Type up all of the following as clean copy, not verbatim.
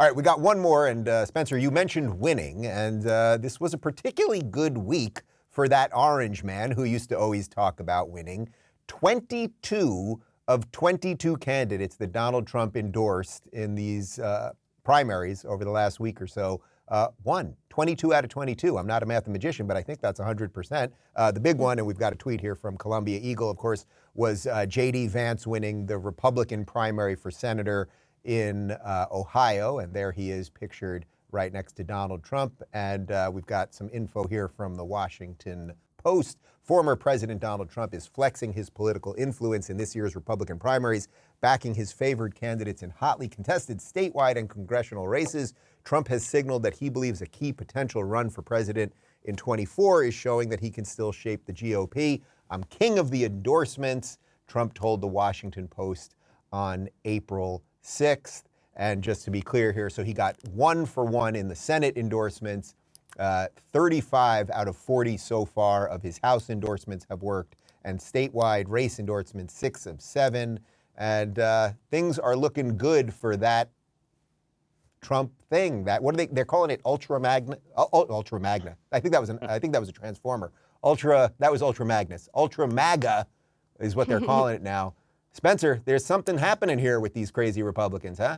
All right, we got one more, and Spencer, you mentioned winning, and this was a particularly good week for that orange man who used to always talk about winning. 22 of 22 candidates that Donald Trump endorsed in these primaries over the last week or so won. 22 out of 22. I'm not a mathematician, but I think that's 100%. The big one, and we've got a tweet here from Columbia Eagle, of course, was J.D. Vance winning the Republican primary for senator in Ohio, and there he is pictured right next to Donald Trump. And we've got some info here from the Washington Post. Former President Donald Trump is flexing his political influence in this year's Republican primaries, backing his favored candidates in hotly contested statewide and congressional races. Trump has signaled that he believes a key potential run for president in 24 is showing that he can still shape the GOP. I'm king of the endorsements, Trump told the Washington Post on April 6th. And just to be clear here, so he got 1 for 1 in the Senate endorsements. 35 out of 40 so far of his House endorsements have worked, and statewide race endorsements, 6 of 7. And things are looking good for that Trump thing. That, what are they're calling it? Ultra Magna. I think that was a transformer. That was Ultra Magnus. Ultra MAGA is what they're calling it now. Spencer, there's something happening here with these crazy Republicans, huh?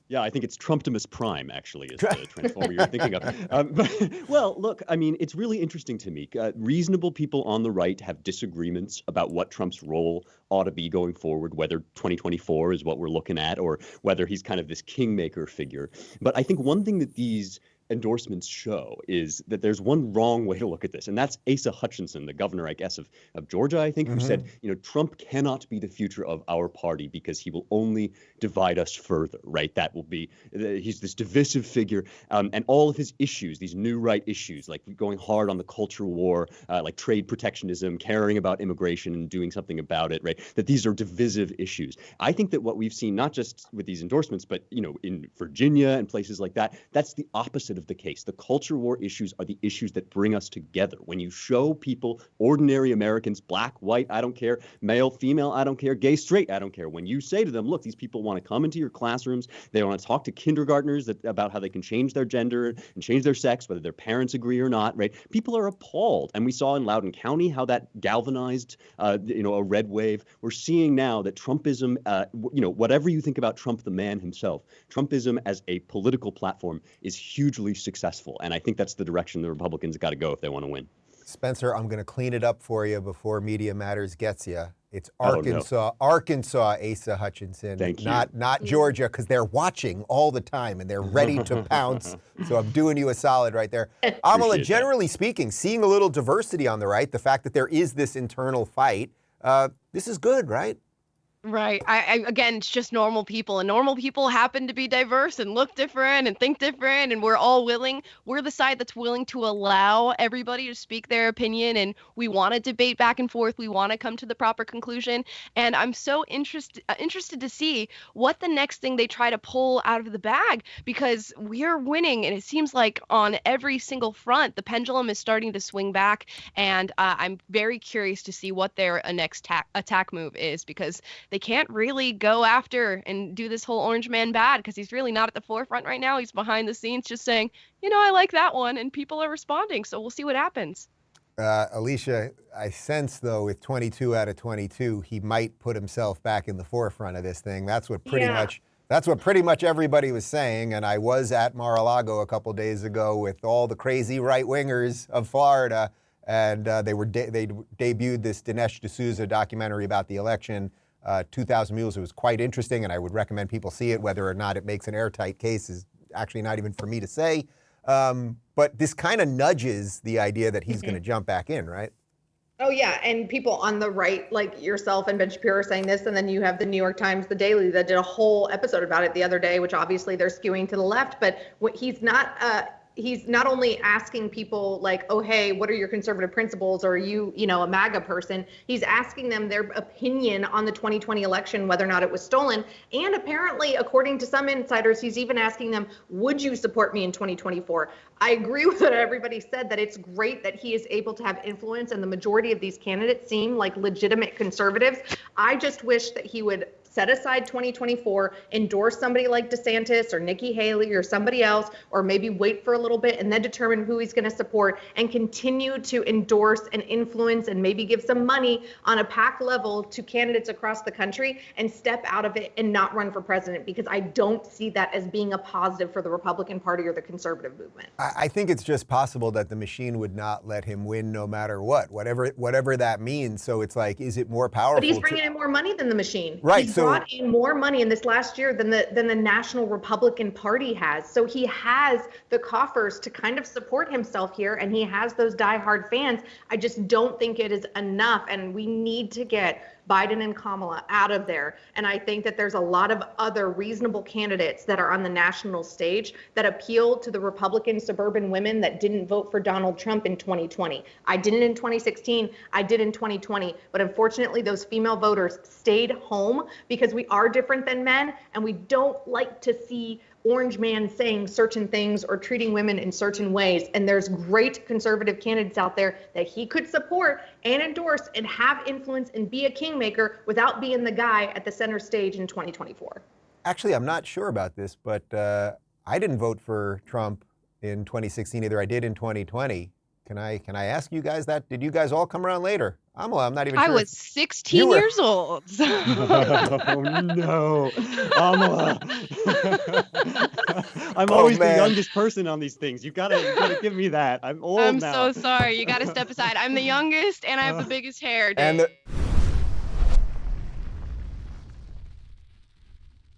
Yeah, I think it's Trumptimus Prime, actually, is the transformer you're thinking of. Well, look, I mean, it's really interesting to me. Reasonable people on the right have disagreements about what Trump's role ought to be going forward, whether 2024 is what we're looking at or whether he's kind of this kingmaker figure. But I think one thing that these endorsements show is that there's one wrong way to look at this, and that's Asa Hutchinson, the governor, I guess, of Georgia, I think, who said, Trump cannot be the future of our party because he will only divide us further, right? That will be, he's this divisive figure, and all of his issues, these new right issues, like going hard on the culture war, like trade protectionism, caring about immigration and doing something about it, right? That these are divisive issues. I think that what we've seen, not just with these endorsements, but, in Virginia and places like that, that's the opposite of the case. The culture war issues are the issues that bring us together. When you show people, ordinary Americans, black, white, I don't care, male, female, I don't care, gay, straight, I don't care. When you say to them, look, these people want to come into your classrooms, they want to talk to kindergartners about how they can change their gender and change their sex, whether their parents agree or not, right? People are appalled. And we saw in Loudoun County how that galvanized, a red wave. We're seeing now that Trumpism, whatever you think about Trump, the man himself, Trumpism as a political platform is hugely successful. And I think that's the direction the Republicans got to go if they want to win. Spencer, I'm going to clean it up for you before Media Matters gets you. It's Arkansas, Asa Hutchinson, Thank you. not Georgia, because they're watching all the time and they're ready to pounce. So I'm doing you a solid right there. Amala, generally speaking, seeing a little diversity on the right, the fact that there is this internal fight, this is good, right? Right. Again, it's just normal people, and normal people happen to be diverse and look different and think different, and we're all willing. We're the side that's willing to allow everybody to speak their opinion, and we want to debate back and forth. We want to come to the proper conclusion, and I'm so interested to see what the next thing they try to pull out of the bag, because we're winning, and it seems like on every single front, the pendulum is starting to swing back, and I'm very curious to see what their next attack move is, because they can't really go after and do this whole orange man bad because he's really not at the forefront right now. He's behind the scenes just saying, I like that one, and people are responding. So we'll see what happens. Elisha, I sense, though, with 22 out of 22, he might put himself back in the forefront of this thing. That's what pretty much everybody was saying. And I was at Mar-a-Lago a couple days ago with all the crazy right-wingers of Florida, and they debuted this Dinesh D'Souza documentary about the election. 2,000 Mules. It was quite interesting, and I would recommend people see it. Whether or not it makes an airtight case is actually not even for me to say. But this kind of nudges the idea that he's going to jump back in, right? Oh, yeah. And people on the right, like yourself and Ben Shapiro, are saying this. And then you have the New York Times, The Daily, that did a whole episode about it the other day, which obviously they're skewing to the left. But he's not only asking people like, oh, hey, what are your conservative principles? Or are you, a MAGA person? He's asking them their opinion on the 2020 election, whether or not it was stolen. And apparently, according to some insiders, he's even asking them, would you support me in 2024? I agree with what everybody said, that it's great that he is able to have influence, and the majority of these candidates seem like legitimate conservatives. I just wish that he would set aside 2024, endorse somebody like DeSantis or Nikki Haley or somebody else, or maybe wait for a little bit and then determine who he's going to support, and continue to endorse and influence and maybe give some money on a PAC level to candidates across the country, and step out of it and not run for president, because I don't see that as being a positive for the Republican Party or the conservative movement. I think it's just possible that the machine would not let him win no matter what, whatever that means. So it's like, is it more powerful? But he's bringing in more money than the machine. Right. He's brought in more money in this last year than the National Republican Party has. So he has the coffers to kind of support himself here, and he has those diehard fans. I just don't think it is enough, and we need to get Biden and Kamala out of there. And I think that there's a lot of other reasonable candidates that are on the national stage that appeal to the Republican suburban women that didn't vote for Donald Trump in 2020. I didn't in 2016, I did in 2020. But unfortunately, those female voters stayed home because we are different than men, and we don't like to see orange man saying certain things or treating women in certain ways. And there's great conservative candidates out there that he could support and endorse and have influence and be a kingmaker without being the guy at the center stage in 2024. Actually, I'm not sure about this, but I didn't vote for Trump in 2016 either. I did in 2020. Can I ask you guys that? Did you guys all come around later? Amala, I'm not even sure. I was 16 years old. Oh no, Amala. I'm always the youngest person on these things. You gotta give me that. I'm old now. I'm so sorry. You gotta step aside. I'm the youngest and I have the biggest hair, Dave.